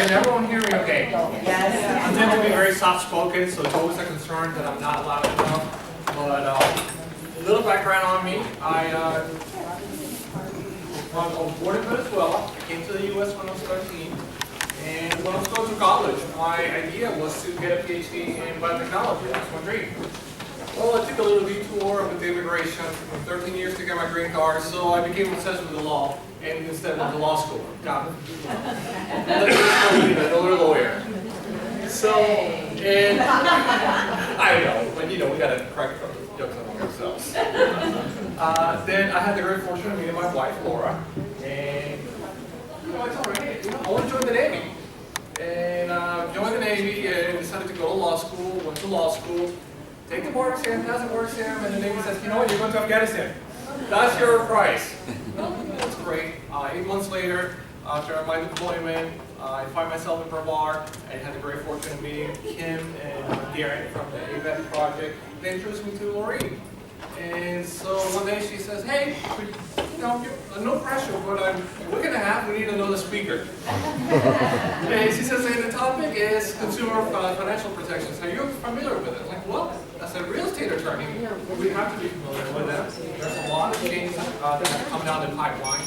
Can everyone hear me okay? Yes. I tend to be very soft-spoken, so it's always a concern that I'm not loud enough. But a little background on me. I was born in Venezuela. I came to the U.S. when I was 13. And when I was going to college, my idea was to get a PhD in biotechnology. That's my dream. Well, I took a little detour with immigration, 13 years to get my green card, so I became obsessed with the law, and instead went to law school. Got it. Another lawyer. So, and I know, but you know, we gotta crack a couple of jokes among ourselves. Then I had the great fortune of meeting my wife, Laura, and you know, I told her, hey, I want to join the Navy. And joined the Navy and decided to go to law school, went to law school, take the bar exam, pass the bar exam, and the Navy says, you know what, you're going to Afghanistan. That's your price. Well, that's great. 8 months later, after my deployment, I find myself in Brevard. I had the great fortune of meeting Kim and Darren from the AVET project. They introduced me to Lorraine. And so one day she says, hey, you know, no pressure, but we're going to have, we need another speaker. And she says, hey, the topic is consumer financial protections. Are you familiar with it? I'm like, well, as a real estate attorney, we have to be familiar with that. There's a lot of changes that have come down the pipeline.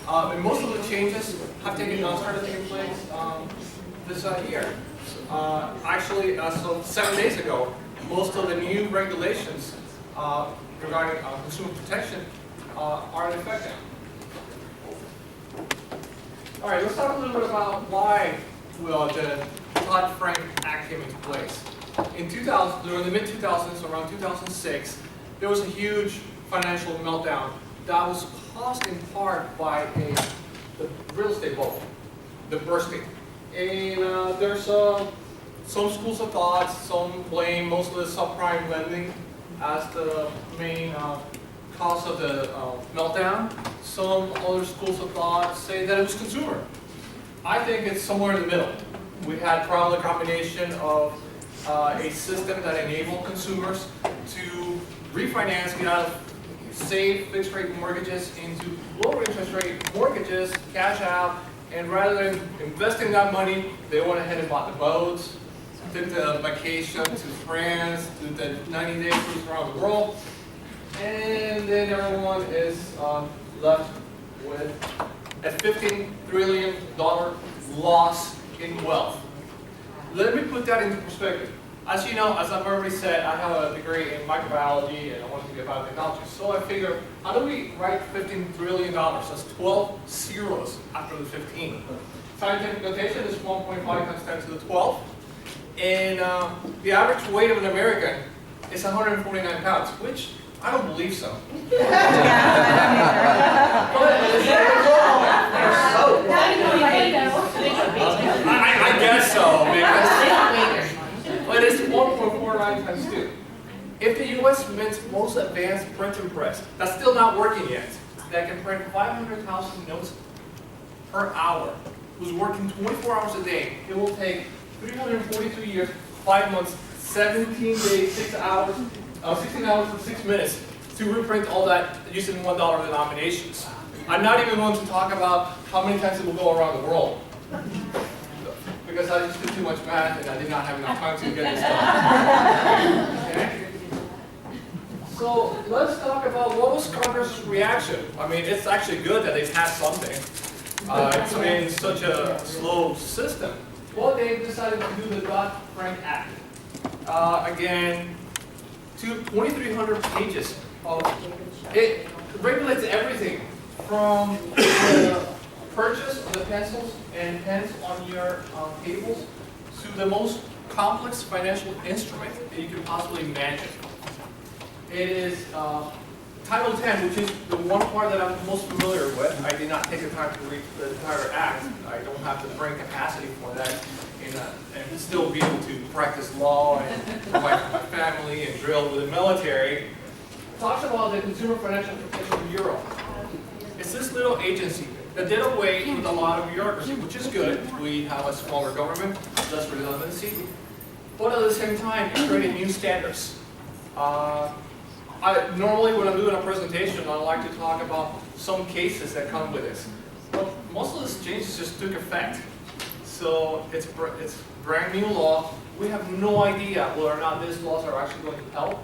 And most of the changes have started taking place this year. Actually, so 7 days ago, most of the new regulations regarding consumer protection are in effect now. All right, let's talk a little bit about why the Dodd-Frank Act came into place. In 2000, during the mid-2000s, around 2006, there was a huge financial meltdown that was caused in part by the real estate bubble, the bursting. And there's some schools of thought, some blame most of the subprime lending as the main cause of the meltdown. Some other schools of thought say that it was consumer. I think it's somewhere in the middle. We had probably a combination of a system that enabled consumers to refinance, get out of safe fixed rate mortgages into lower interest rate mortgages, cash out, and rather than investing that money, they went ahead and bought the boats, took the vacation to France, did the 90-day cruise around the world, and then everyone is left with a $15 trillion loss in wealth. Let me put that into perspective. As you know, as I've already said, I have a degree in microbiology and I want to be about technology. So I figure, how do we write $15 trillion? That's 12 zeros after the 15. Scientific notation is 1.5 times 10 to the 12. And the average weight of an American is 149 pounds, which I don't believe so. I guess so, because but it's 1.49 times 2. If the U.S. mints most advanced printing press, that's still not working yet, that can print 500,000 notes per hour, who's working 24 hours a day, it will take 342 years, 5 months, 17 days, 6 hours, 16 hours and 6 minutes to reprint all that using $1 denominations. I'm not even going to talk about how many times it will go around the world. Because I just did too much math and I did not have enough time to get this done. Okay? So let's talk about what was Congress's reaction. I mean, it's actually good that they passed something. It's been such a slow system. Well, they decided to do the Dodd-Frank Act. Again, 2,300 pages of it regulates everything from the purchase of the pencils and pens on your tables to the most complex financial instrument that you could possibly imagine. It is Title 10, which is the one part that I'm most familiar with. I did not take the time to read the entire act. I don't have the brain capacity for that, and still be able to practice law and provide for my family and drill with the military. It talks about the Consumer Financial Protection Bureau. It's this little agency that did away with a lot of bureaucracy, which is good. We have a smaller government, less redundancy, but at the same time, it created new standards. Normally when I'm doing a presentation, I like to talk about some cases that come with this. But most of these changes just took effect. So it's brand new law. We have no idea whether or not these laws are actually going to help